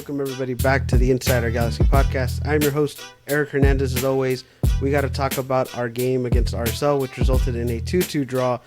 Welcome everybody back to the Inside Our Galaxy podcast. I'm your host, Eric Hernandez. As always, we got to talk about our game against RSL, which resulted in a 2-2 draw.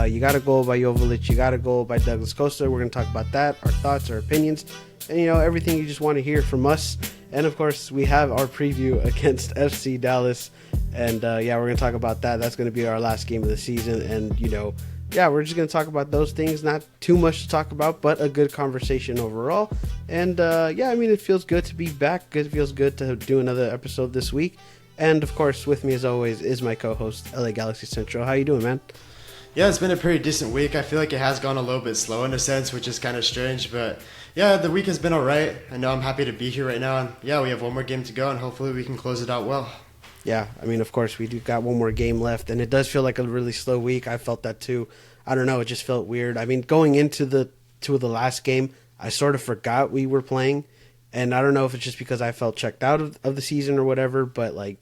You got a goal by Joveljic, you got a goal by Douglas Costa. We're going to talk about that, our thoughts, our opinions, and everything you just want to hear from us. And of course, we have our preview against FC Dallas, and we're going to talk about that. That's going to be our last game of the season, and we're just going to talk about those things. Not too much to talk about, but a good conversation overall. And it feels good to be back. It feels good to do another episode this week. And of course, with me as always is my co-host, LA Galaxy Central. How you doing, man? Yeah, it's been a pretty decent week. I feel like it has gone a little bit slow in a sense, which is kind of strange. But yeah, the week has been all right. I know I'm happy to be here right now. And yeah, we have one more game to go, and hopefully we can close it out well. Yeah, of course, we do got one more game left, and it does feel like a really slow week. I felt that too. I don't know, it just felt weird. Going into the last game, I sort of forgot we were playing, and I don't know if it's just because I felt checked out of the season or whatever, but I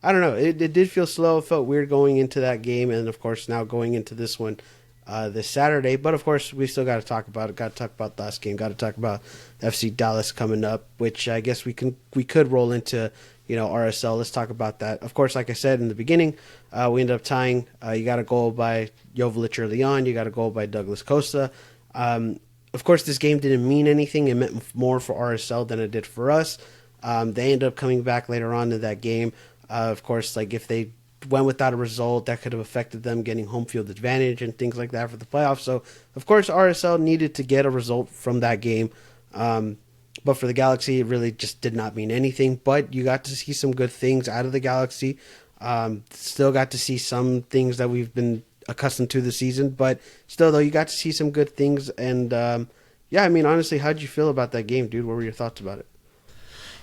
don't know. It did feel slow. It felt weird going into that game, and of course now going into this one this Saturday. But of course, we still got to talk about it. Got to talk about the last game. Got to talk about FC Dallas coming up, which I guess we could roll into RSL. Let's talk about that. Of course, like I said in the beginning, we ended up tying. You got a goal by Joveljic early on. You got a goal by Douglas Costa. Of course, this game didn't mean anything. It meant more for RSL than it did for us. They ended up coming back later on in that game. Of course, if they went without a result, that could have affected them getting home field advantage and things like that for the playoffs. So, of course, RSL needed to get a result from that game. But for the Galaxy, it really just did not mean anything. But you got to see some good things out of the Galaxy. Still got to see some things that we've been accustomed to this season. But still, though, you got to see some good things. And, honestly, how'd you feel about that game, dude? What were your thoughts about it?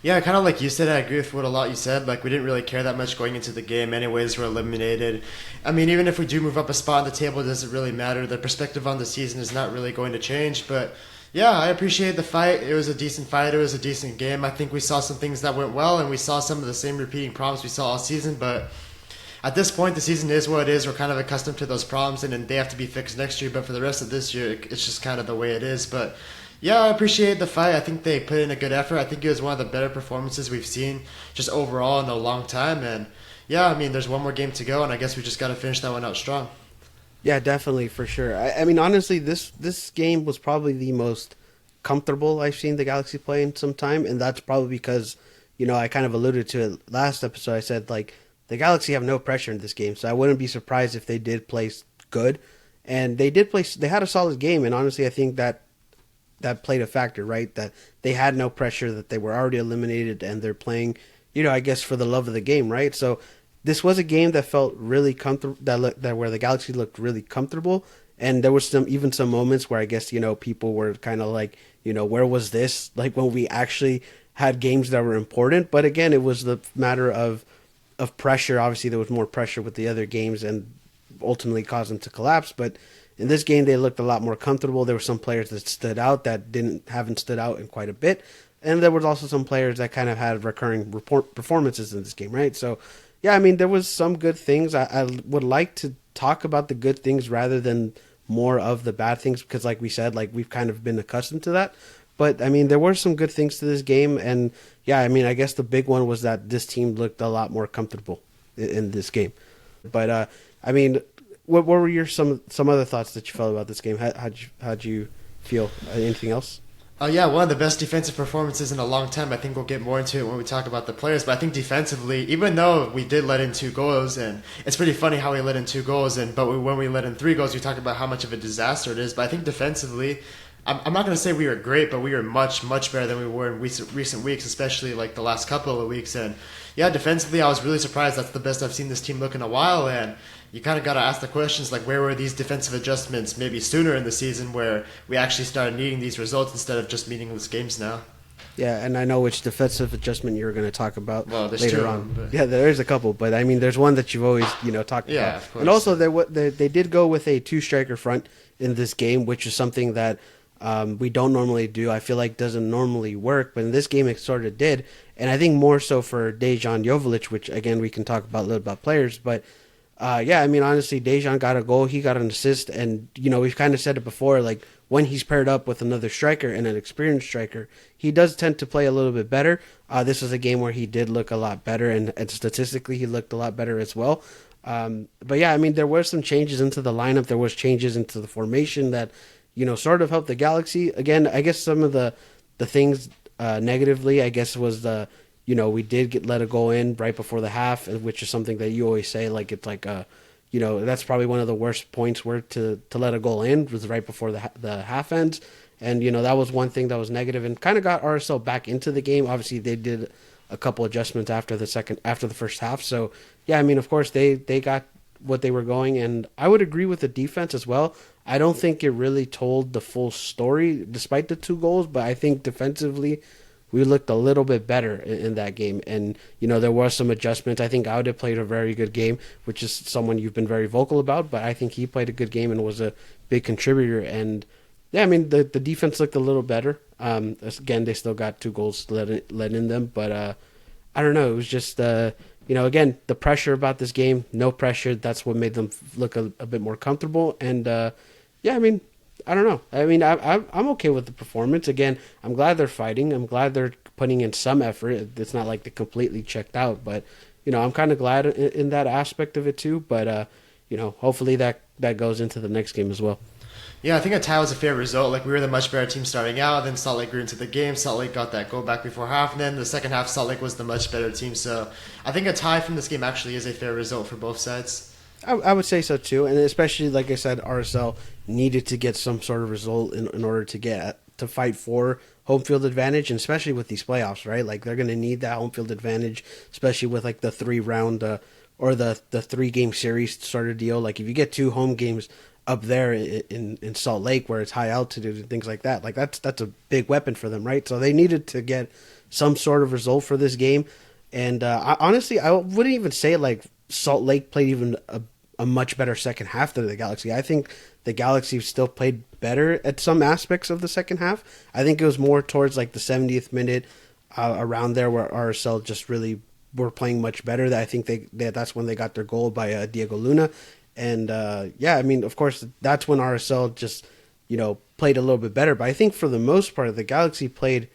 Yeah, kind of like you said, I agree with what a lot you said. We didn't really care that much going into the game. Anyways, we're eliminated. Even if we do move up a spot on the table, it doesn't really matter. The perspective on the season is not really going to change. But yeah, I appreciate the fight. It was a decent fight. It was a decent game. I think we saw some things that went well, and we saw some of the same repeating problems we saw all season. But at this point, the season is what it is. We're kind of accustomed to those problems, and then they have to be fixed next year. But for the rest of this year, it's just kind of the way it is. But yeah, I appreciate the fight. I think they put in a good effort. I think it was one of the better performances we've seen just overall in a long time. And yeah, there's one more game to go, and I guess we just got to finish that one out strong. Yeah, definitely, for sure. Honestly, this game was probably the most comfortable I've seen the Galaxy play in some time, and that's probably because, I kind of alluded to it last episode. I said, the Galaxy have no pressure in this game, so I wouldn't be surprised if they did play good. And they did play. They had a solid game, and honestly, I think that played a factor, right? That they had no pressure, that they were already eliminated, and they're playing, I guess for the love of the game, right? So this was a game that felt really comfortable, that where the Galaxy looked really comfortable, and there was some moments where I guess people were kind of where was this? When we actually had games that were important. But again, it was the matter of pressure. Obviously, there was more pressure with the other games, and ultimately caused them to collapse. But in this game, they looked a lot more comfortable. There were some players that stood out that haven't stood out in quite a bit. And there was also some players that kind of had recurring performances in this game, right? So, yeah, there was some good things. I would like to talk about the good things rather than more of the bad things because, like we said, we've kind of been accustomed to that. But, there were some good things to this game. And, yeah, I guess the big one was that this team looked a lot more comfortable in this game. But, what were your some other thoughts that you felt about this game? How'd you feel? Anything else? Yeah, one of the best defensive performances in a long time. I think we'll get more into it when we talk about the players. But I think defensively, even though we did let in 2 goals, and it's pretty funny how we let in 2 goals, when we let in 3 goals, we talk about how much of a disaster it is. But I think defensively, I'm not going to say we were great, but we were much, much better than we were in recent weeks, especially the last couple of weeks. And yeah, defensively, I was really surprised. That's the best I've seen this team look in a while. And you kind of got to ask the questions where were these defensive adjustments maybe sooner in the season where we actually started needing these results instead of just meaningless games now? Yeah, and I know which defensive adjustment you're going to talk about later on. But yeah, there's a couple, but there's one that you've always talked about. Of course. And also they did go with a 2-striker front in this game, which is something that we don't normally do. I feel like doesn't normally work, but in this game it sort of did. And I think more so for Dejan Joveljic, which again we can talk about a little about players, but honestly, Dejan got a goal, he got an assist, and we've kind of said it before, when he's paired up with another striker and an experienced striker, he does tend to play a little bit better. This was a game where he did look a lot better, and statistically, he looked a lot better as well. But yeah, I mean, there were some changes into the lineup. There was changes into the formation that, sort of helped the Galaxy. Again, I guess some of the things negatively, I guess, was we did let a goal in right before the half, which is something that you always say, like it's like that's probably one of the worst points where to let a goal in was right before the half ends, and that was one thing that was negative and kind of got RSL back into the game. Obviously, they did a couple adjustments after the first half, so yeah, I mean, of course they got what they were going, and I would agree with the defense as well. I don't think it really told the full story despite the 2 goals, but I think defensively we looked a little bit better in that game. And, there was some adjustments. I think Aude played a very good game, which is someone you've been very vocal about, but I think he played a good game and was a big contributor. And, yeah, I mean, the defense looked a little better. Again, they still got 2 goals let in them, but I don't know. It was just, again, the pressure about this game, no pressure. That's what made them look a bit more comfortable. And, yeah, I mean, I don't know. I mean, I'm okay with the performance. Again, I'm glad they're fighting. I'm glad they're putting in some effort. It's not like they completely checked out, but I'm kind of glad in that aspect of it too. But hopefully that goes into the next game as well. Yeah, I think a tie was a fair result. Like, we were the much better team starting out, then Salt Lake grew into the game. Salt Lake got that goal back before half, and then the second half, Salt Lake was the much better team. So I think a tie from this game actually is a fair result for both sides. I would say so too, and especially like I said, RSL needed to get some sort of result in order to fight for home field advantage, and especially with these playoffs, right? Like they're going to need that home field advantage, especially with like the 3-round or the 3-game series sort of deal. Like if you get 2 home games up there in Salt Lake where it's high altitude and things like that, like that's a big weapon for them, right? So they needed to get some sort of result for this game, and honestly, I wouldn't even say like Salt Lake played even a much better second half than the Galaxy. I think the Galaxy still played better at some aspects of the second half. I think it was more towards like the 70th minute around there where RSL just really were playing much better. I think that's when they got their goal by Diego Luna. And yeah, I mean, of course, that's when RSL just, played a little bit better. But I think for the most part, the Galaxy played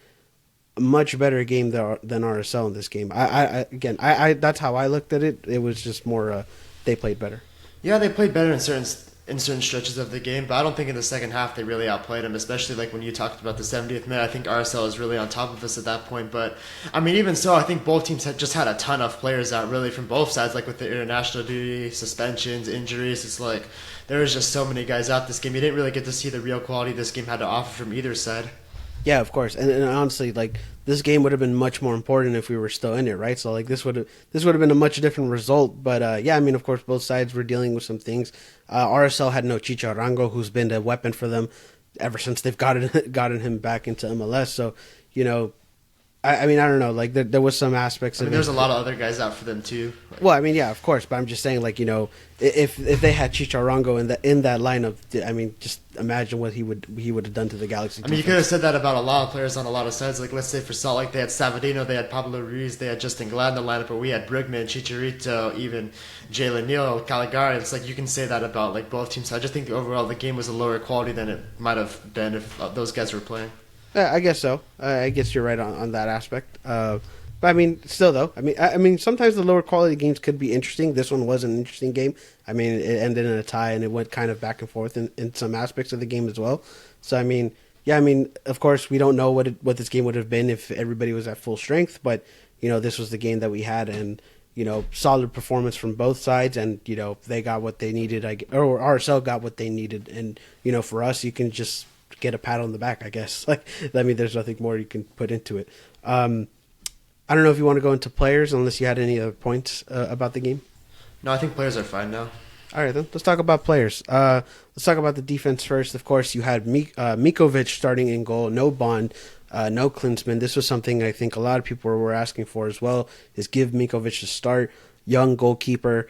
a much better game than RSL in this game. Again, that's how I looked at it. It was just more they played better. Yeah, they played better in certain stretches of the game, but I don't think in the second half they really outplayed them, especially like when you talked about the 70th minute. I think RSL was really on top of us at that point, but I mean, even so, I think both teams had a ton of players out really from both sides, like with the international duty, suspensions, injuries. It's like there was just so many guys out this game. You didn't really get to see the real quality this game had to offer from either side. Yeah, of course, and honestly, like this game would have been much more important if we were still in it, right? So like this would have been a much different result. But yeah, I mean, of course, both sides were dealing with some things. RSL had no Chicharrango, who's been a weapon for them ever since they've gotten him back into MLS. So I mean, I don't know. Like there was some aspects. I mean, there's a lot of other guys out for them too. Well, I mean, yeah, of course, but I'm just saying, like if they had Chicharrango in that lineup, I mean, just imagine what he would have done to the Galaxy. I mean, you could have said that about a lot of players on a lot of sides. Like let's say for Salt Lake, they had Savadino, they had Pablo Ruiz, they had Justin Glad in the lineup, but we had Brugman, Chicharito, even Jalen Neal, Caligari. It's like you can say that about like both teams. So I just think overall the game was a lower quality than it might have been if those guys were playing. I guess so. I guess you're right on that aspect. But I mean, still though, I mean, sometimes the lower quality games could be interesting. This one was an interesting game. I mean, it ended in a tie, and it went kind of back and forth in some aspects of the game as well. So I mean, yeah, I mean, of course, we don't know what this game would have been if everybody was at full strength. But this was the game that we had, and solid performance from both sides, and they got what they needed. Or RSL got what they needed, and for us, you can just get a pat on the back, I guess. Like, I mean, there's nothing more you can put into it. I don't know if you want to go into players, unless you had any other points about the game. No, I think players are fine now. All right, then let's talk about players. Let's talk about the defense first. Of course, you had Mikovic starting in goal, no Bond, no Klinsmann. This was something I think a lot of people were asking for as well, is give Mikovic a start. Young goalkeeper.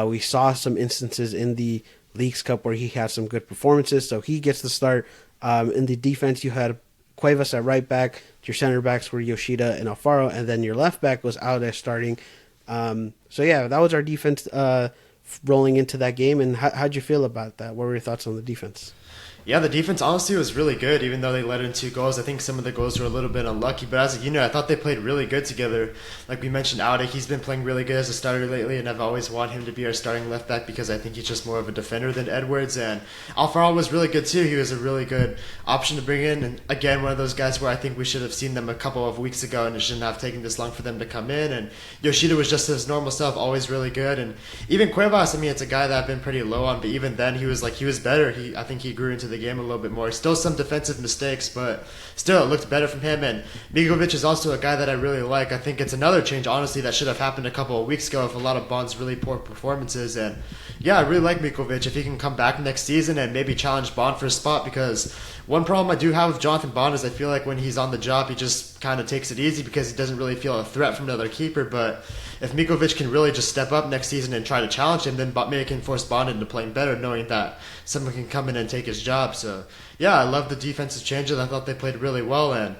We saw some instances in the Leagues Cup where he had some good performances, so he gets the start. In the defense, you had Cuevas at right back. Your center backs were Yoshida and Alfaro, and then your left back was Aude starting. So yeah, that was our defense rolling into that game. And how'd you feel about that? What were your thoughts on the defense? Yeah, the defense honestly was really good, even though they let in 2 goals. I think some of the goals were a little bit unlucky, but as a unit, I thought they played really good together. Like we mentioned, Aude, he's been playing really good as a starter lately, and I've always wanted him to be our starting left back because I think he's just more of a defender than Edwards. And Alfaro was really good too. He was a really good option to bring in, and again, one of those guys where I think we should have seen them a couple of weeks ago, and it shouldn't have taken this long for them to come in. And Yoshida was just his normal self, always really good. And even Cuevas, I mean, it's a guy that I've been pretty low on, but even then, he was better. I think he grew into the game a little bit more. Still some defensive mistakes, but still it looked better from him. And Migovic is also a guy that I really like. I think it's another change, honestly, that should have happened a couple of weeks ago if a lot of Bond's really poor performances. And yeah, I really like Mikovic if he can come back next season and maybe challenge Bond for a spot, because one problem I do have with Jonathan Bond is I feel like when he's on the job, he just kind of takes it easy because he doesn't really feel a threat from another keeper. But if Mikovic can really just step up next season and try to challenge him, then maybe it can force Bond into playing better, knowing that someone can come in and take his job. So yeah, I love the defensive changes. I thought they played really well, and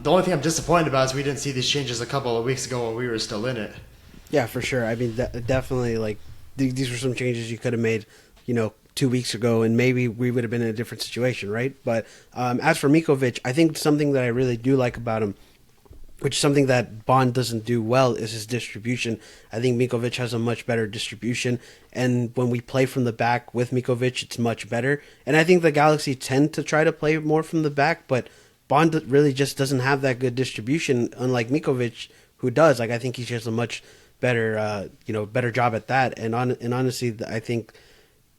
the only thing I'm disappointed about is we didn't see these changes a couple of weeks ago when we were still in it. Yeah, for sure. I mean, definitely, like, these were some changes you could have made, 2 weeks ago, and maybe we would have been in a different situation, right? But as for Mikovic, I think something that I really do like about him, which is something that Bond doesn't do well, is his distribution. I think Mikovic has a much better distribution, and when we play from the back with Mikovic, it's much better. And I think the Galaxy tend to try to play more from the back, but Bond really just doesn't have that good distribution, unlike Mikovic, who does. Like, I think he has a much better, better job at that. And honestly, I think,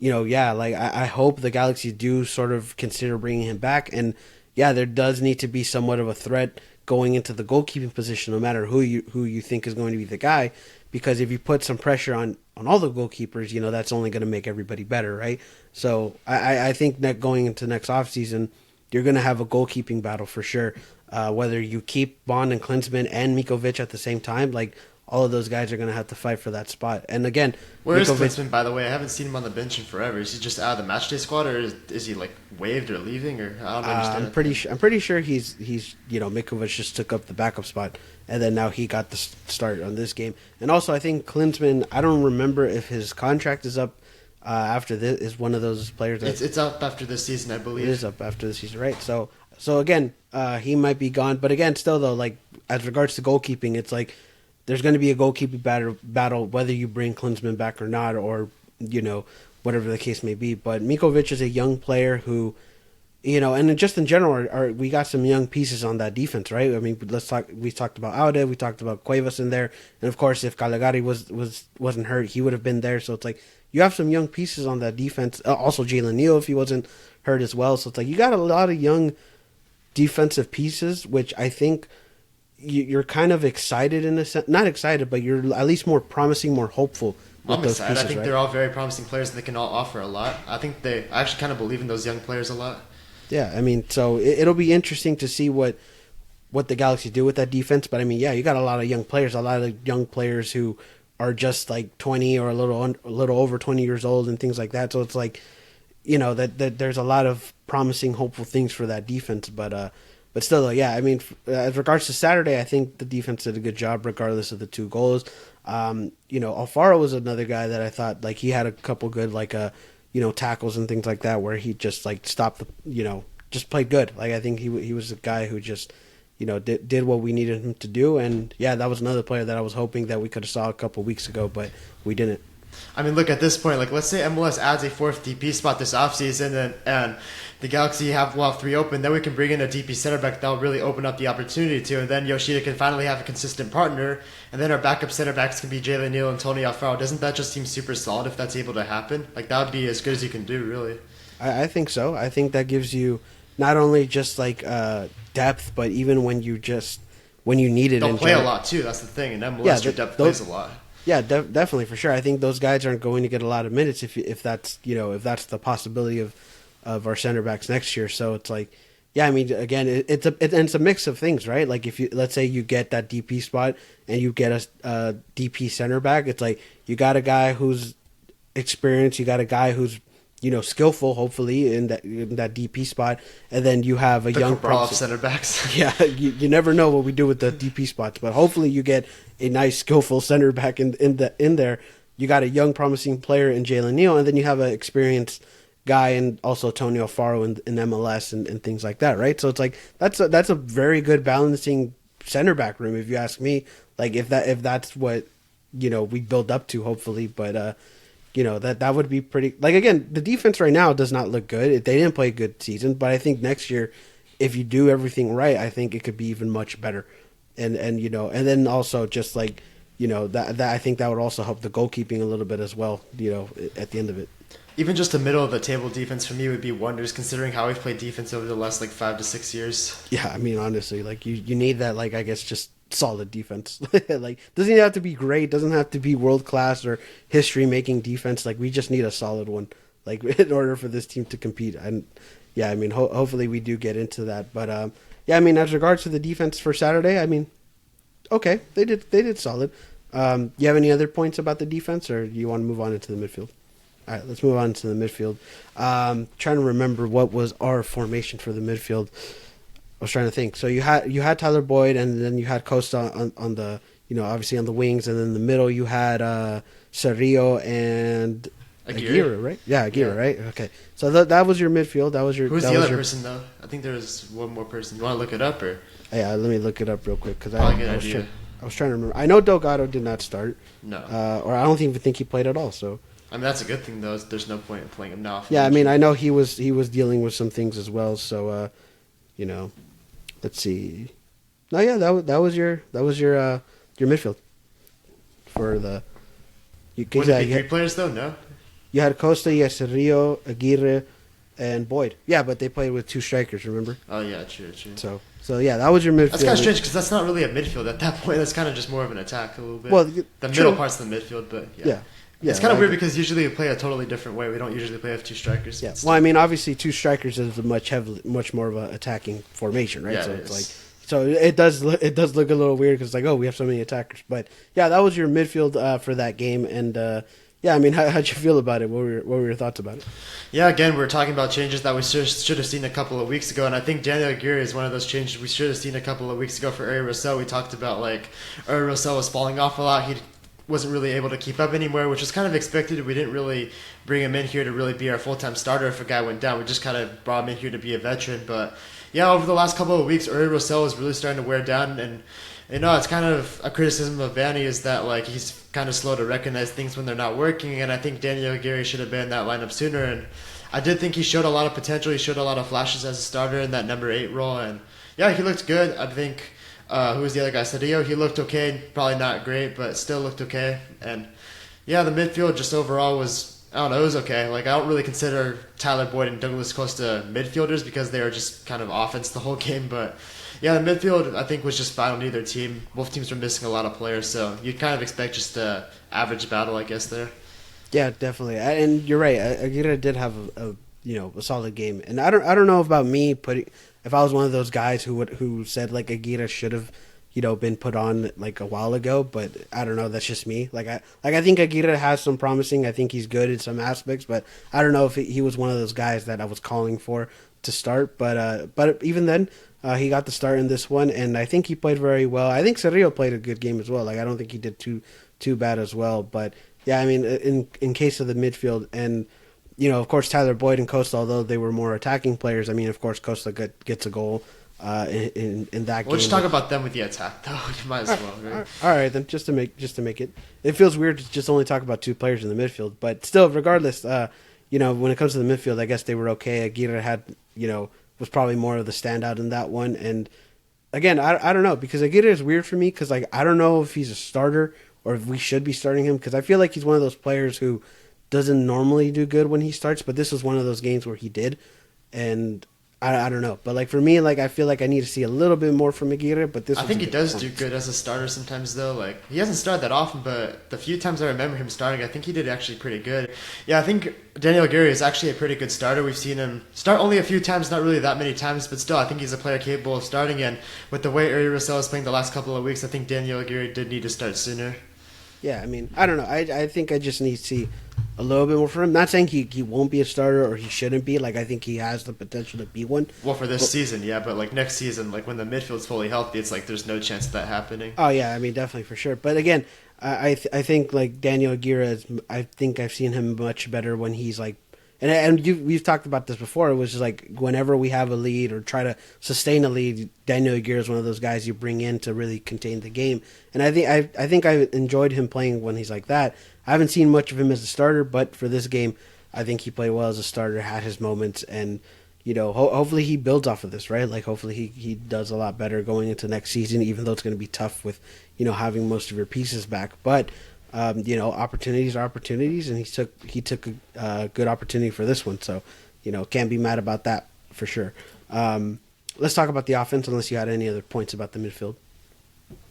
I hope the Galaxy do sort of consider bringing him back. And yeah, there does need to be somewhat of a threat going into the goalkeeping position, no matter who you think is going to be the guy, because if you put some pressure on all the goalkeepers, that's only going to make everybody better, right? So I think that going into next offseason, you're going to have a goalkeeping battle for sure. Whether you keep Bond and Klinsmann and Mikovic at the same time, like, all of those guys are going to have to fight for that spot. And again, where is Klinsmann, by the way? I haven't seen him on the bench in forever. Is he just out of the matchday squad, or is he like waived or leaving? Or I don't understand. I'm pretty sure he's Mikovic just took up the backup spot, and then now he got the start on this game. And also, I think Klinsmann, I don't remember if his contract is up after this. Is one of those players that it's up after this season, I believe. It is up after the season, right? So again, he might be gone, but again, still though, like, as regards to goalkeeping, it's like, there's going to be a goalkeeping battle whether you bring Klinsmann back or not, or, whatever the case may be. But Mikovic is a young player who, and just in general, we got some young pieces on that defense, right? I mean, we talked about Aude, we talked about Cuevas in there, and of course, if Calegari wasn't hurt, he would have been there. So it's like, you have some young pieces on that defense. Also, Jalen Neal, if he wasn't hurt as well. So it's like, you got a lot of young defensive pieces, which I think you're kind of excited in a sense. Not excited, but you're at least more promising, more hopeful with those excited. pieces, I think right? they're all very promising players, and they can all offer a lot. I actually kind of believe in those young players a lot. Yeah, I mean, so it'll be interesting to see what the Galaxy do with that defense. But I mean, yeah, you got a lot of young players who are just like 20 or a little over 20 years old and things like that. So it's like, that there's a lot of promising, hopeful things for that defense. But still, though, yeah, I mean, as regards to Saturday, I think the defense did a good job regardless of the 2 goals. Alfaro was another guy that I thought, like, he had a couple good, like, tackles and things like that where he just, like, stopped just played good. Like, I think he was a guy who just, did what we needed him to do. And, yeah, that was another player that I was hoping that we could have saw a couple weeks ago, but we didn't. I mean, look, at this point, like, let's say MLS adds a 4th DP spot this offseason, and the Galaxy have 3 open, then we can bring in a DP center back that'll really open up the opportunity to, and then Yoshida can finally have a consistent partner, and then our backup center backs can be Jalen Neal and Tony Alfaro. Doesn't that just seem super solid if that's able to happen? Like, that would be as good as you can do, really. I think so. I think that gives you not only just, like, depth, but even when you need it. They'll play a lot, too. That's the thing, and MLS, your depth plays a lot. Yeah, definitely, for sure. I think those guys aren't going to get a lot of minutes if that's the possibility of our center backs next year. So it's like, yeah, I mean, again, it's a mix of things, right? Like, if let's say you get that DP spot and you get a DP center back, it's like you got a guy who's experienced, you got a guy who's skillful, hopefully in that DP spot, and then you have a young of center backs. Yeah, you never know what we do with the DP spots, but hopefully you get a nice, skillful center back in there. You got a young, promising player in Jalen Neal, and then you have an experienced guy, and also Tony Alfaro in MLS and things like that, right? So it's like that's a very good balancing center back room, if you ask me. Like if that's what we build up to, hopefully, but that would be pretty. Like again, the defense right now does not look good. They didn't play a good season, but I think next year, if you do everything right, I think it could be even much better. And then also just like that I think that would also help the goalkeeping a little bit as well. At the end of it. Even just a middle of the table defense for me would be wonders, considering how we've played defense over the last like 5 to 6 years. Yeah, I mean honestly, like you need that, like I guess just solid defense. Like doesn't have to be great, doesn't have to be world class or history making defense. Like we just need a solid one, like in order for this team to compete. And yeah, I mean hopefully we do get into that. But yeah, I mean as regards to the defense for Saturday, I mean okay, they did solid. You have any other points about the defense, or do you want to move on into the midfield? All right, let's move on to the midfield. Trying to remember what was our formation for the midfield. I was trying to think. So you had Tyler Boyd, and then you had Costa on the obviously on the wings, and then in the middle you had Cerrillo and Aguirre, right? Yeah, Aguirre, yeah. Right? Okay. So that was your midfield. That was your. Who's the other person though? I think there was one more person. You want to look it up or? Yeah, let me look it up real quick because I was trying to remember. I know Delgado did not start. No. Or I don't even think he played at all. So. I mean, that's a good thing, though. There's no point in playing him now. Yeah, I mean, I know he was dealing with some things as well. So, let's see. No, yeah, that was your midfield for the. Would it be 3 players though? No. You had Costa, you had Cerrillo, Aguirre, and Boyd. Yeah, but they played with 2 strikers. Remember? Oh yeah, true. So yeah, that was your midfield. That's kind of strange because that's not really a midfield at that point. That's kind of just more of an attack a little bit. Well, the middle part's the midfield, but yeah. Yeah, it's kind of weird because usually we play a totally different way. We don't usually play with 2 strikers. Yeah. Well, I mean, obviously 2 strikers is a much more of an attacking formation, right? Yeah, so it's like, so it does look a little weird because it's like, oh, we have so many attackers. But yeah, that was your midfield for that game, and yeah, I mean, how'd you feel about it? What were your thoughts about it? Yeah, again, we're talking about changes that we should have seen a couple of weeks ago, and I think Daniel Aguirre is one of those changes we should have seen a couple of weeks ago for RSL. We talked about like RSL was falling off a lot. He wasn't really able to keep up anymore, which was kind of expected. We didn't really bring him in here to really be our full-time starter if a guy went down. We just kind of brought him in here to be a veteran. But yeah, over the last couple of weeks, RSL is really starting to wear down, and it's kind of a criticism of Vanny is that like he's kind of slow to recognize things when they're not working, and I think Daniel Aguirre should have been in that lineup sooner. And I did think he showed a lot of potential. He showed a lot of flashes as a starter in that number 8 role, and yeah, he looked good. I think. Who was the other guy? Cedillo. He looked okay. Probably not great, but still looked okay. And yeah, the midfield just overall was, I don't know, it was okay. Like, I don't really consider Tyler Boyd and Douglas Costa midfielders because they were just kind of offense the whole game. But yeah, the midfield, I think, was just fine on either team. Both teams were missing a lot of players, so you'd kind of expect just a average battle, I guess, there. Yeah, definitely. And you're right. Aguirre did have a solid game. And I don't know about me if I was one of those guys who said like Aguirre should have, been put on like a while ago, but I don't know. That's just me. I think Aguirre has some promising. I think he's good in some aspects, but I don't know if he was one of those guys that I was calling for to start. But even then, he got the start in this one, and I think he played very well. I think Cerrillo played a good game as well. Like I don't think he did too bad as well. But yeah, I mean, in case of the midfield and. Of course, Tyler Boyd and Costa, although they were more attacking players, I mean, of course, Costa gets a goal in that game. We'll just talk about them with the attack, though. You might as well, right? All right, then, just to make it. It feels weird to just only talk about 2 players in the midfield, but still, regardless, when it comes to the midfield, I guess they were okay. Aguirre had, was probably more of the standout in that one, and again, I don't know, because Aguirre is weird for me, because like I don't know if he's a starter or if we should be starting him, because I feel like he's one of those players who doesn't normally do good when he starts, but this was one of those games where he did, and I don't know. But like for me, like I feel like I need to see a little bit more from Aguirre, but I think he does do good as a starter sometimes though. Like he hasn't started that often, but the few times I remember him starting, I think he did actually pretty good. Yeah, I think Daniel Aguirre is actually a pretty good starter. We've seen him start only a few times, not really that many times, but still I think he's a player capable of starting, and with the way RSL is playing the last couple of weeks, I think Daniel Aguirre did need to start sooner. Yeah, I mean, I don't know. I think I just need to see a little bit more from him. Not saying he won't be a starter or he shouldn't be. Like, I think he has the potential to be one. Well, for this season, yeah, but like next season, like when the midfield's fully healthy, it's like there's no chance of that happening. Oh, yeah, I mean, definitely for sure. But again, I think like Daniel Aguirre, I think I've seen him much better when he's like And we've talked about this before. It was just like whenever we have a lead or try to sustain a lead, Daniel Aguirre is one of those guys you bring in to really contain the game. And I think I enjoyed him playing when he's like that. I haven't seen much of him as a starter, but for this game, I think he played well as a starter, had his moments, and hopefully he builds off of this, right? Like hopefully he does a lot better going into next season, even though it's going to be tough with having most of your pieces back. But opportunities are opportunities, and he took a good opportunity for this one. So, can't be mad about that for sure. Let's talk about the offense, unless you had any other points about the midfield.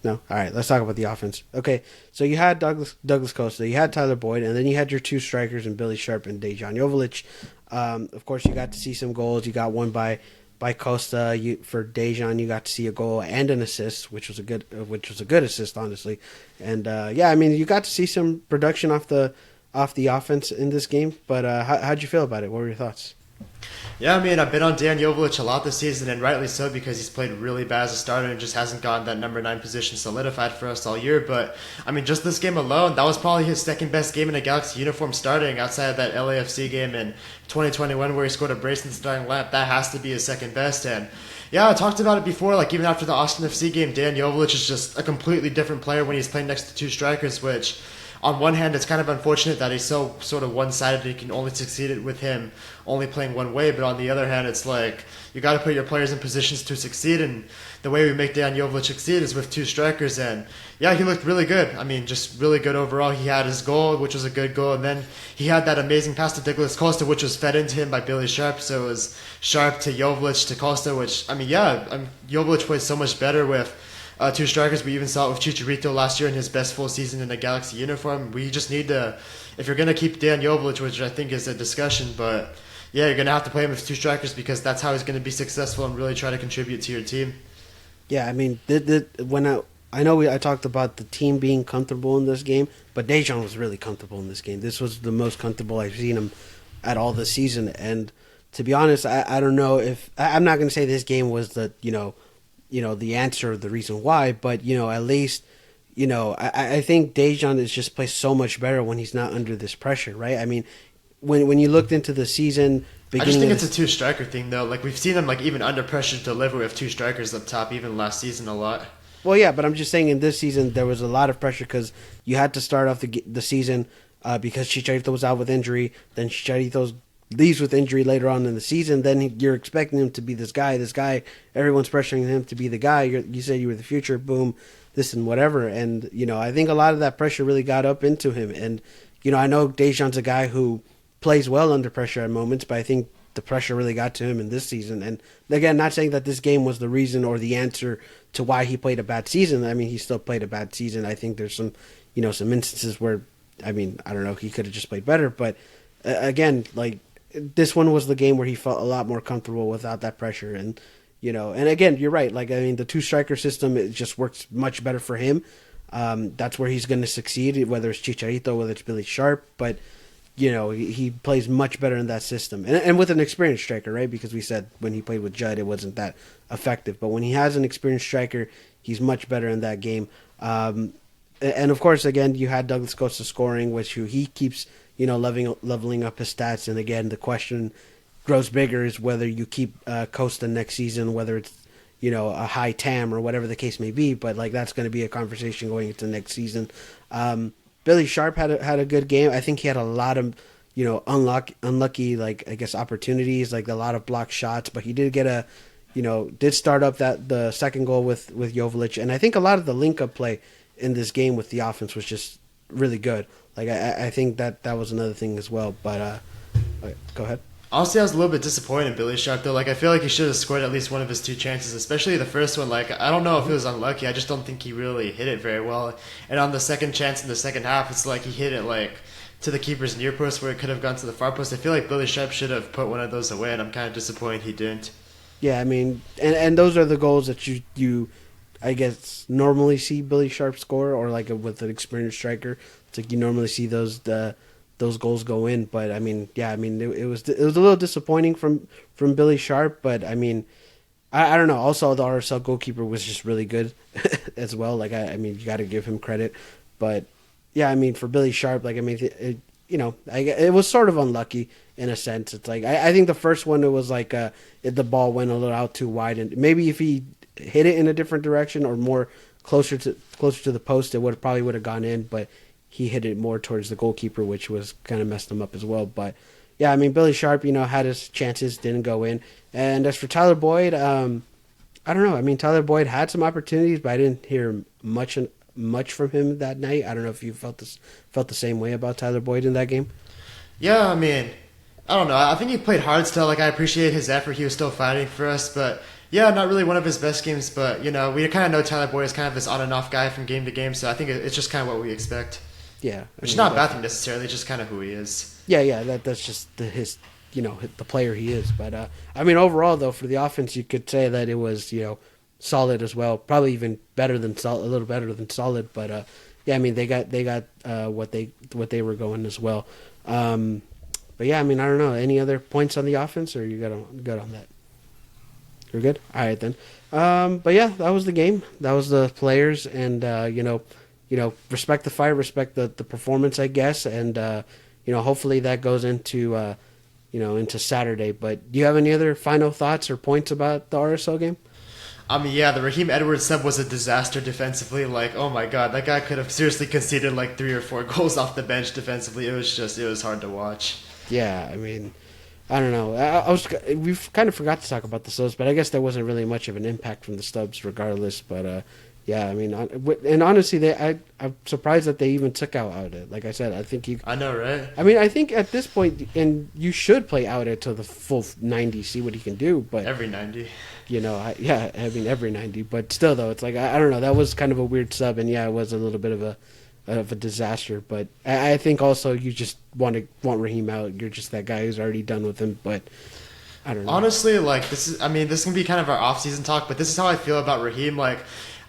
No? All right, let's talk about the offense. Okay, so you had Douglas Costa, you had Tyler Boyd, and then you had your two strikers in Billy Sharp and Dejan Joveljic. Of course, you got to see some goals. You got one by Costa. For Dejan, you got to see a goal and an assist, which was a good assist, honestly. And you got to see some production off the offense in this game. But how'd you feel about it? What were your thoughts? Yeah, I mean, I've been on Dan Joveljic a lot this season, and rightly so, because he's played really bad as a starter and just hasn't gotten that number 9 position solidified for us all year. But, I mean, just this game alone, that was probably his second best game in a Galaxy uniform starting outside of that LAFC game in 2021 where he scored a brace in the starting lineup. That has to be his second best. And, yeah, I talked about it before, like even after the Austin FC game, Dan Joveljic is just a completely different player when he's playing next to two strikers, which on one hand, it's kind of unfortunate that he's so sort of one-sided. You can only succeed with him only playing one way. But on the other hand, it's like you got to put your players in positions to succeed. And the way we make Dan Joveljic succeed is with two strikers. And yeah, he looked really good. I mean, just really good overall. He had his goal, which was a good goal. And then he had that amazing pass to Douglas Costa, which was fed into him by Billy Sharp. So it was Sharp to Joveljic to Costa, which, I mean, Joveljic plays so much better with two strikers. We even saw it with Chicharito last year in his best full season in a Galaxy uniform. We just need to, if you're going to keep Dan Joveljic, which I think is a discussion, but yeah, you're going to have to play him with two strikers because that's how he's going to be successful and really try to contribute to your team. Yeah, I mean, I talked about the team being comfortable in this game, but Dejan was really comfortable in this game. This was the most comfortable I've seen him at all this season. And to be honest, I don't know if I'm not going to say this game was the the answer, the reason why, but at least I think Dejan is just plays so much better when he's not under this pressure, right? I mean, when you looked into the season, I just think it's a two striker thing though. Like we've seen them like even under pressure deliver with two strikers up top, even last season a lot. Well, yeah, but I'm just saying in this season there was a lot of pressure because you had to start off the season because Chicharito was out with injury, then Chicharito leaves with injury later on in the season, then you're expecting him to be this guy, everyone's pressuring him to be the guy, you said you were the future, boom, this and whatever, and, I think a lot of that pressure really got up into him, and, I know Dejan's a guy who plays well under pressure at moments, but I think the pressure really got to him in this season, and again, not saying that this game was the reason or the answer to why he played a bad season. I mean, he still played a bad season. I think there's some instances where, I mean, I don't know, he could have just played better, but again, like, this one was the game where he felt a lot more comfortable without that pressure. And, and again, you're right. Like, I mean, the two striker system, it just works much better for him. That's where he's going to succeed, whether it's Chicharito, whether it's Billy Sharp. But, he plays much better in that system. And with an experienced striker, right? Because we said when he played with Judd, it wasn't that effective. But when he has an experienced striker, he's much better in that game. And of course, again, you had Douglas Costa scoring, which he keeps leveling up his stats. And again, the question grows bigger is whether you keep Costa next season, whether it's, a high TAM or whatever the case may be. But like that's going to be a conversation going into next season. Billy Sharp had a good game. I think he had a lot of, unlucky, like I guess opportunities, like a lot of blocked shots. But he did get did start up the second goal with Joveljic. And I think a lot of the link up play in this game with the offense was just really good. Like I think that was another thing as well. But go ahead. Honestly, I was a little bit disappointed in Billy Sharp though. Like I feel like he should have scored at least one of his two chances, especially the first one. Like I don't know if it was unlucky. I just don't think he really hit it very well. And on the second chance in the second half, it's like he hit it like to the keeper's near post where it could have gone to the far post. I feel like Billy Sharp should have put one of those away, and I'm kind of disappointed he didn't. Yeah, I mean, and those are the goals that you I guess normally see Billy Sharp score, or like with an experienced striker. It's like you normally see those goals go in. But I mean, yeah, I mean it was a little disappointing from Billy Sharp, but I mean, I don't know. Also, the RSL goalkeeper was just really good as well. Like I mean, you got to give him credit. But yeah, I mean, for Billy Sharp, like I mean, it was sort of unlucky in a sense. It's like I think the first one it was like the ball went a little out too wide, and maybe if he hit it in a different direction or more closer to the post, it would have gone in. But he hit it more towards the goalkeeper, which was kind of messed him up as well. But yeah, I mean Billy Sharp, had his chances, didn't go in. And as for Tyler Boyd, I don't know. I mean Tyler Boyd had some opportunities, but I didn't hear much from him that night. I don't know if you felt the same way about Tyler Boyd in that game. Yeah, I mean, I don't know. I think he played hard still. Like, I appreciate his effort. He was still fighting for us. But, yeah, not really one of his best games. But, we kind of know Tyler Boyd is kind of this on and off guy from game to game. So I think it's just kind of what we expect. Yeah. Which is not a bad thing necessarily. It's just kind of who he is. Yeah. That's just his, the player he is. But, I mean, overall, though, for the offense, you could say that it was, solid as well. Probably even better than solid, a little better than solid. But, yeah, I mean, they got what they were going as well. But yeah, I mean, I don't know. Any other points on the offense, or you good on that? You're good. All right then. But yeah, that was the game. That was the players, and respect the fight, respect the performance, I guess, and hopefully that goes into into Saturday. But do you have any other final thoughts or points about the RSL game? I mean, yeah, the Raheem Edwards sub was a disaster defensively. Like, oh my god, that guy could have seriously conceded like 3 or 4 goals off the bench defensively. It was hard to watch. Yeah, I mean, I don't know. We've kind of forgot to talk about the subs, but I guess there wasn't really much of an impact from the subs, regardless. But yeah, I mean, and honestly, I'm surprised that they even took out Audet. Like I said, I think you. I know, right? I mean, I think at this point, and you should play Audet to the full 90, see what he can do. But every 90. I mean every 90. But still, though, it's like I don't know. That was kind of a weird sub, and yeah, it was a little bit of a disaster. But I think also you just want Raheem out. You're just that guy who's already done with him. But I don't know. Honestly, like this can be kind of our off-season talk, but this is how I feel about Raheem. Like,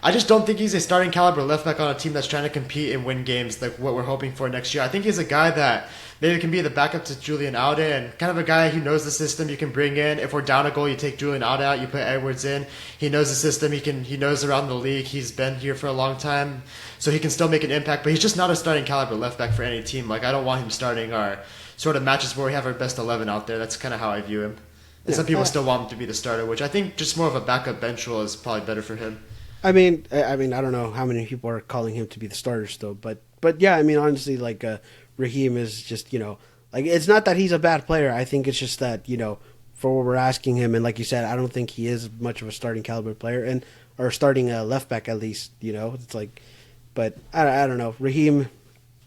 I just don't think he's a starting caliber left back on a team that's trying to compete and win games like what we're hoping for next year. I think he's a guy that maybe can be the backup to Julian Audet and kind of a guy who knows the system you can bring in. If we're down a goal, you take Julian Audet out, you put Edwards in. He knows the system. He knows around the league. He's been here for a long time, so he can still make an impact. But he's just not a starting caliber left back for any team. Like, I don't want him starting our sort of matches where we have our best 11 out there. That's kind of how I view him. And some people still want him to be the starter, which I think just more of a backup bench role is probably better for him. I mean, I don't know how many people are calling him to be the starter still, but yeah, I mean, honestly, like Raheem is just like it's not that he's a bad player. I think it's just that for what we're asking him, and like you said, I don't think he is much of a starting caliber player, or starting left back at least. It's like, but I don't know, Raheem.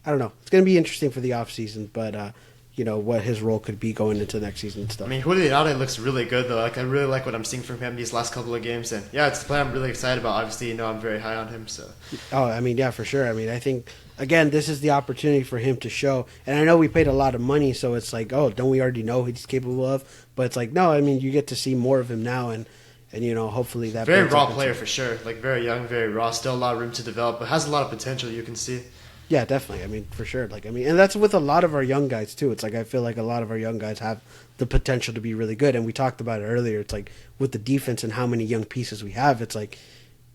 I don't know. It's gonna be interesting for the off season, but what his role could be going into next season and stuff. I mean, Julian Audet looks really good, though. Like, I really like what I'm seeing from him these last couple of games. And, yeah, it's a player I'm really excited about. Obviously, I'm very high on him. So. Oh, I mean, yeah, for sure. I mean, I think, again, this is the opportunity for him to show. And I know we paid a lot of money, so it's like, oh, don't we already know what he's capable of? But it's like, no, I mean, you get to see more of him now. And hopefully that... Very raw player, for sure. Like, very young, very raw. Still a lot of room to develop, but has a lot of potential you can see. Yeah, definitely. I mean, for sure. Like, I mean, and that's with a lot of our young guys too. It's like I feel like a lot of our young guys have the potential to be really good, and we talked about it earlier. It's like with the defense and how many young pieces we have. It's like,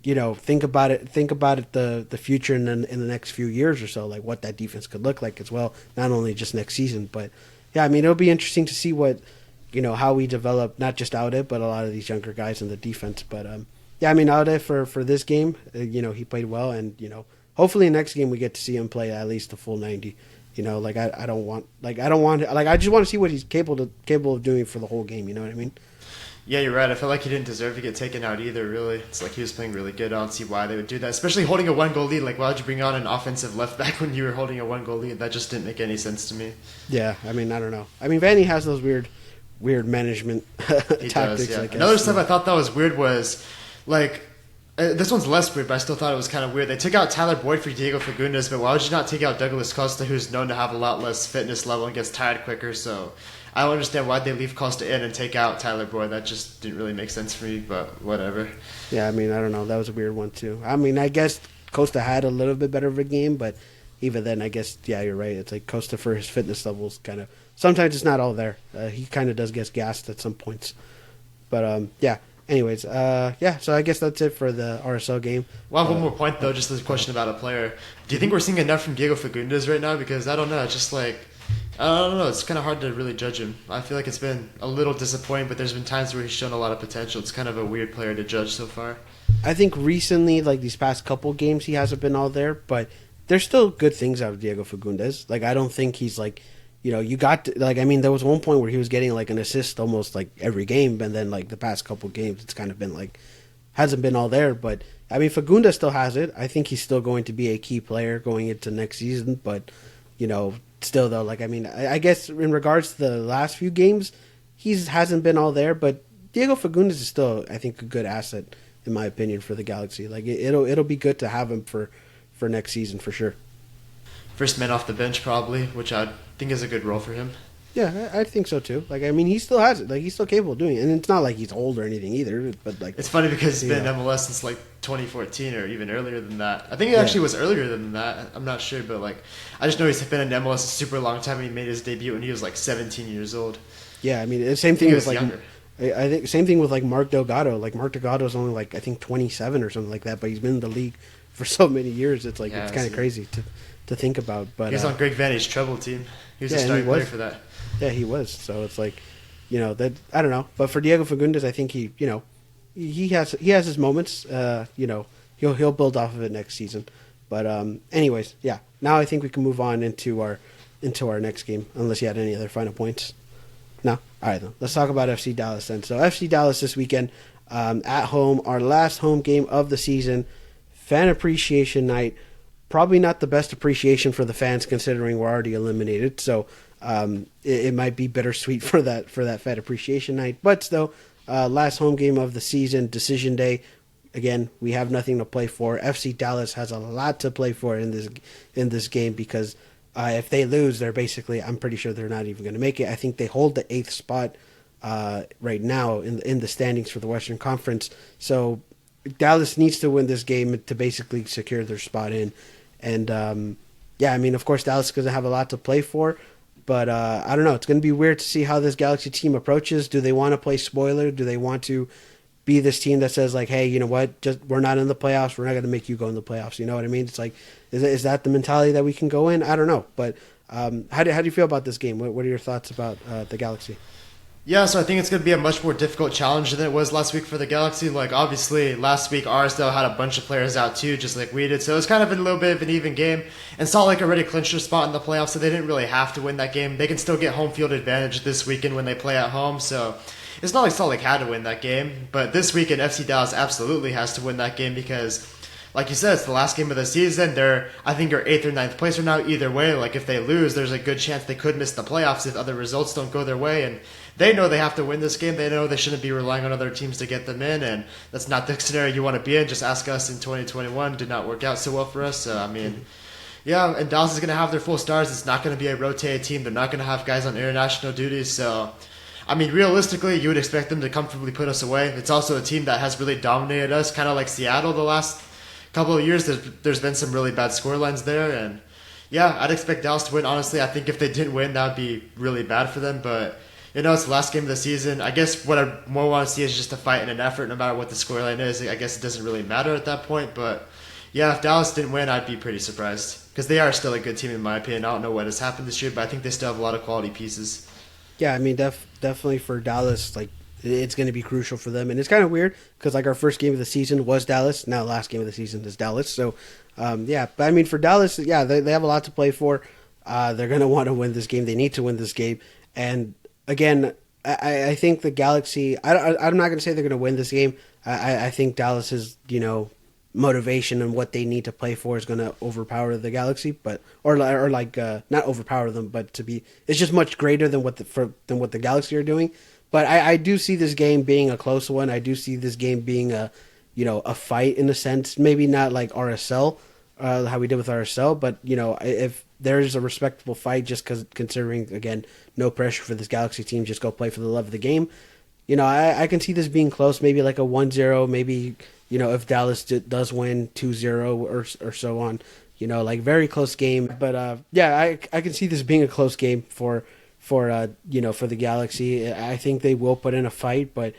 think about it. Think about it. The future in the next few years or so, like what that defense could look like as well. Not only just next season, but yeah, I mean, it'll be interesting to see what how we develop not just Audet, but a lot of these younger guys in the defense. But yeah, I mean, Audet for this game, he played well, and hopefully next game we get to see him play at least the full 90. I just want to see what he's capable of doing for the whole game. You know what I mean? Yeah, you're right. I feel like he didn't deserve to get taken out either, really. It's like he was playing really good. I don't see why they would do that, especially holding a 1-goal lead. Like, why would you bring on an offensive left back when you were holding a 1-goal lead? That just didn't make any sense to me. Yeah, I mean, I don't know. I mean, Vanny has those weird management tactics. Does, yeah. I guess. Another stuff I thought that was weird was, like, this one's less weird, but I still thought it was kind of weird. They took out Tyler Boyd for Diego Fagundes, but why would you not take out Douglas Costa, who's known to have a lot less fitness level and gets tired quicker? So I don't understand why they leave Costa in and take out Tyler Boyd. That just didn't really make sense for me, but whatever. Yeah, I mean, I don't know. That was a weird one, too. I mean, I guess Costa had a little bit better of a game, but even then, I guess, yeah, you're right. It's like Costa, for his fitness levels, kind of... Sometimes it's not all there. He kind of does get gassed at some points. But, yeah. Anyways, yeah, so I guess that's it for the RSL game. Well, I have one more point, though, just this question about a player. Do you think we're seeing enough from Diego Fagundes right now? Because, I don't know, it's just like... I don't know. It's kind of hard to really judge him. I feel like it's been a little disappointing, but there's been times where he's shown a lot of potential. It's kind of a weird player to judge so far. I think recently, like these past couple games, he hasn't been all there, but there's still good things out of Diego Fagundes. Like I don't think he's like, you got to, like I mean, there was one point where he was getting like an assist almost like every game, and then like the past couple games, it's kind of been like hasn't been all there. But I mean, Fagundes still has it. I think he's still going to be a key player going into next season. But still though, like I mean, I guess in regards to the last few games, he's hasn't been all there. But Diego Fagundes is still, I think, a good asset in my opinion for the Galaxy. Like it'll be good to have him for next season for sure. First man off the bench, probably, which I think is a good role for him. Yeah, I think so too. Like I mean, he still has it. Like he's still capable of doing it, and it's not like he's old or anything either. But like It's funny because he's been in MLS since like 2014 or even earlier than that. I think it actually was earlier than that. I'm not sure, but like I just know he's been in MLS a super long time. And he made his debut when he was like 17 years old. Yeah, I mean, the same thing with like younger. I think same thing with like Mark Delgado. Like Mark Delgado is only like I think 27 or something like that, but he's been in the league for so many years. It's like it's kind of crazy to think about. But he was on Greg Vanny's treble team. He was a starting player for that. Yeah, he was. So it's like, that I don't know. But for Diego Fagundes, I think he has his moments. He'll build off of it next season. But anyways, yeah. Now I think we can move on into our next game. Unless you had any other final points. No? All right, then. Let's talk about FC Dallas then. So FC Dallas this weekend at home, our last home game of the season, fan appreciation night. Probably not the best appreciation for the fans considering we're already eliminated. So it might be bittersweet for that fan appreciation night. But still, last home game of the season, decision day. Again, we have nothing to play for. FC Dallas has a lot to play for in this game because if they lose, they're basically, I'm pretty sure they're not even going to make it. I think they hold the 8th spot right now in the standings for the Western Conference. So Dallas needs to win this game to basically secure their spot in. And I mean, of course, Dallas is going to have a lot to play for. But I don't know. It's going to be weird to see how this Galaxy team approaches. Do they want to play spoiler? Do they want to be this team that says like, hey, you know what? Just we're not in the playoffs. We're not going to make you go in the playoffs. You know what I mean? It's like, is that the mentality that we can go in? I don't know. But how do you feel about this game? What are your thoughts about the Galaxy? Yeah, so I think it's going to be a much more difficult challenge than it was last week for the Galaxy. Like, obviously, last week RSL had a bunch of players out too, just like we did. So it was kind of a little bit of an even game. And Salt Lake already clinched their spot in the playoffs, so they didn't really have to win that game. They can still get home field advantage this weekend when they play at home. So it's not like Salt Lake had to win that game. But this weekend, FC Dallas absolutely has to win that game because, like you said, it's the last game of the season. I think, are 8th or 9th place right now. Either way, like if they lose, there's a good chance they could miss the playoffs if other results don't go their way. And they know they have to win this game. They know they shouldn't be relying on other teams to get them in, and that's not the scenario you want to be in. Just ask us in 2021. Did not work out so well for us. So, I mean, yeah, and Dallas is going to have their full stars. It's not going to be a rotated team. They're not going to have guys on international duties. So, I mean, realistically, you would expect them to comfortably put us away. It's also a team that has really dominated us, kind of like Seattle the last couple of years. There's been some really bad scorelines there, and yeah, I'd expect Dallas to win. Honestly, I think if they didn't win, that would be really bad for them, but it's the last game of the season. I guess what I more want to see is just a fight and an effort, no matter what the scoreline is. I guess it doesn't really matter at that point. But yeah, if Dallas didn't win, I'd be pretty surprised because they are still a good team in my opinion. I don't know what has happened this year, but I think they still have a lot of quality pieces. Yeah, I mean, definitely for Dallas, like it's going to be crucial for them, and it's kind of weird because like our first game of the season was Dallas. Now, last game of the season is Dallas. So, but I mean, for Dallas, yeah, they have a lot to play for. They're going to want to win this game. They need to win this game, and again, I think the Galaxy. I'm not going to say they're going to win this game. I think Dallas's motivation and what they need to play for is going to overpower the Galaxy, but or not overpower them, but it's just much greater than what the Galaxy are doing. But I do see this game being a close one. I do see this game being a fight in a sense. Maybe not like RSL, how we did with RSL, but if there's a respectable fight, just considering again no pressure for this Galaxy team, just go play for the love of the game. I can see this being close, maybe like a 1-0, maybe if Dallas does win 2-0 or so on, like very close game. But I can see this being a close game for the Galaxy. I think they will put in a fight, but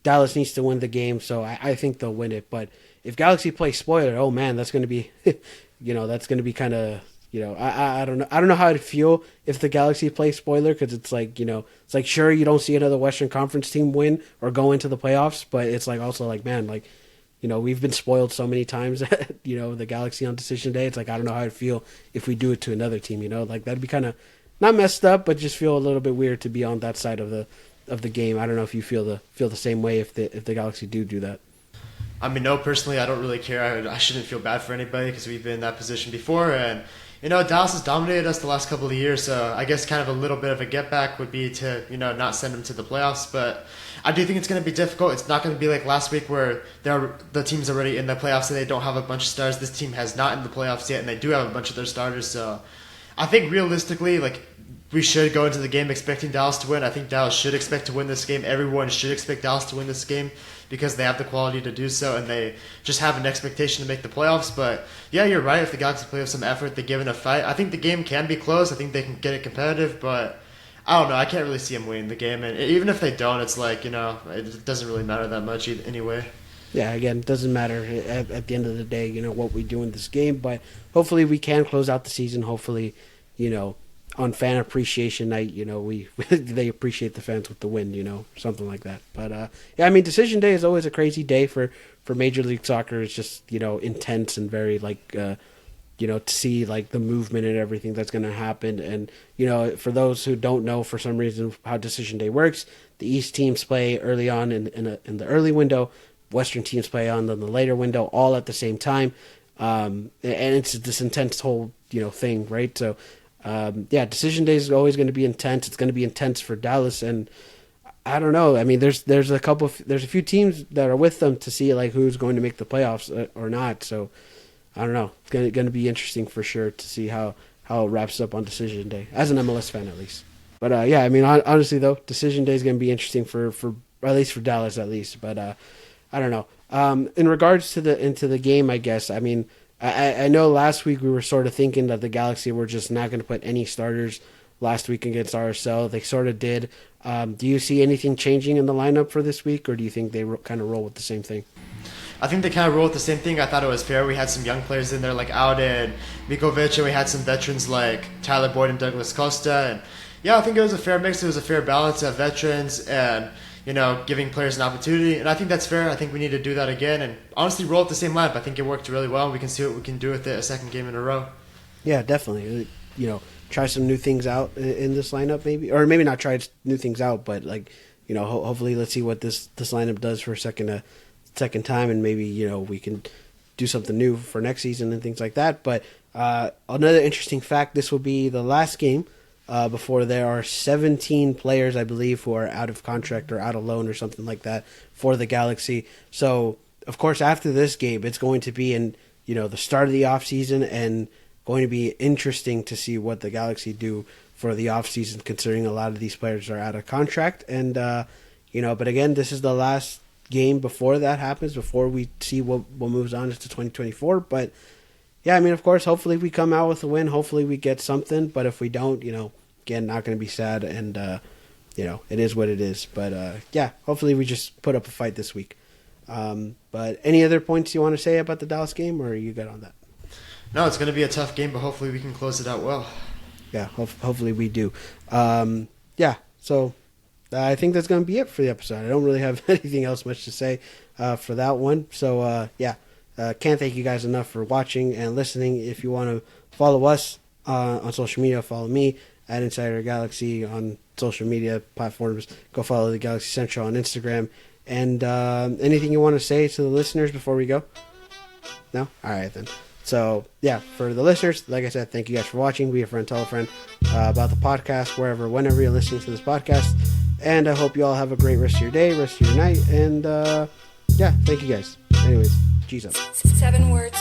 Dallas needs to win the game, so I think they'll win it. But if Galaxy plays spoiler, oh man, that's going to be, that's going to be kind of I don't know. I don't know how I'd feel if the Galaxy play spoiler, because it's like, it's like, sure, you don't see another Western Conference team win or go into the playoffs, but it's like also like, man, like, we've been spoiled so many times at, the Galaxy on decision day. It's like, I don't know how I'd feel if we do it to another team, like that'd be kind of not messed up, but just feel a little bit weird to be on that side of the game. I don't know if you feel the same way if the Galaxy do that. I mean, no, personally, I don't really care. I shouldn't feel bad for anybody because we've been in that position before. And, Dallas has dominated us the last couple of years. So I guess kind of a little bit of a get back would be to, not send them to the playoffs. But I do think it's going to be difficult. It's not going to be like last week where the team's already in the playoffs and they don't have a bunch of stars. This team has not in the playoffs yet, and they do have a bunch of their starters. So I think realistically, like, we should go into the game expecting Dallas to win. I think Dallas should expect to win this game. Everyone should expect Dallas to win this game because they have the quality to do so, and they just have an expectation to make the playoffs. But yeah, you're right. If the Galaxy play with some effort, they give it a fight. I think the game can be close. I think they can get it competitive, but I don't know. I can't really see them winning the game. And even if they don't, it's like, it doesn't really matter that much anyway. Yeah, again, it doesn't matter at the end of the day, what we do in this game. But hopefully we can close out the season. Hopefully, on fan appreciation night, they appreciate the fans with the win, something like that. But yeah, I mean, decision day is always a crazy day for Major League Soccer. It's just intense and very like to see like the movement and everything that's going to happen. And for those who don't know for some reason how decision day works, the East teams play early on in the early window, Western teams play on the later window, all at the same time, and it's this intense whole thing, right? So. Yeah, decision day is always going to be intense. It's going to be intense for Dallas, and I don't know. I mean, there's a few teams that are with them to see like who's going to make the playoffs or not. So I don't know. It's going to be interesting for sure to see how it wraps up on decision day, as an MLS fan at least. But yeah, I mean, honestly though, decision day is going to be interesting for at least for Dallas at least. But I don't know. In regards to the game, I guess. I mean. I know last week we were sort of thinking that the Galaxy were just not going to put any starters last week against RSL. They sort of did. Do you see anything changing in the lineup for this week, or do you think they kind of roll with the same thing? I think they kind of roll with the same thing. I thought it was fair. We had some young players in there like Auden, Mikovic, and we had some veterans like Tyler Boyd and Douglas Costa. And yeah, I think it was a fair mix. It was a fair balance of veterans and giving players an opportunity. And I think that's fair. I think we need to do that again. And honestly, roll with the same lineup. I think it worked really well. We can see what we can do with it a second game in a row. Yeah, definitely. Try some new things out in this lineup maybe. Or maybe not try new things out, but like, hopefully let's see what this lineup does for a second time. And maybe, we can do something new for next season and things like that. But another interesting fact, this will be the last game before there are 17 players, I believe, who are out of contract or out of loan or something like that for the Galaxy. So, of course, after this game, it's going to be in the start of the offseason and going to be interesting to see what the Galaxy do for the offseason, considering a lot of these players are out of contract. And, but again, this is the last game before that happens, before we see what moves on into 2024. But, yeah, I mean, of course, hopefully we come out with a win. Hopefully we get something. But if we don't, again, not going to be sad, and it is what it is. But yeah, hopefully we just put up a fight this week. But any other points you want to say about the Dallas game, or are you good on that? No, it's going to be a tough game, but hopefully we can close it out well. Yeah, hopefully we do. Yeah, so I think that's going to be it for the episode. I don't really have anything else much to say for that one. So yeah, can't thank you guys enough for watching and listening. If you want to follow us on social media, follow me at Insider Galaxy on social media platforms. Go follow the Galaxy Central on Instagram. And anything you want to say to the listeners before we go? No? All right, then. So, yeah, for the listeners, like I said, thank you guys for watching. Be a friend, tell a friend about the podcast, whenever you're listening to this podcast. And I hope you all have a great rest of your day, rest of your night. And, yeah, thank you guys. Anyways, G's up. 7 words.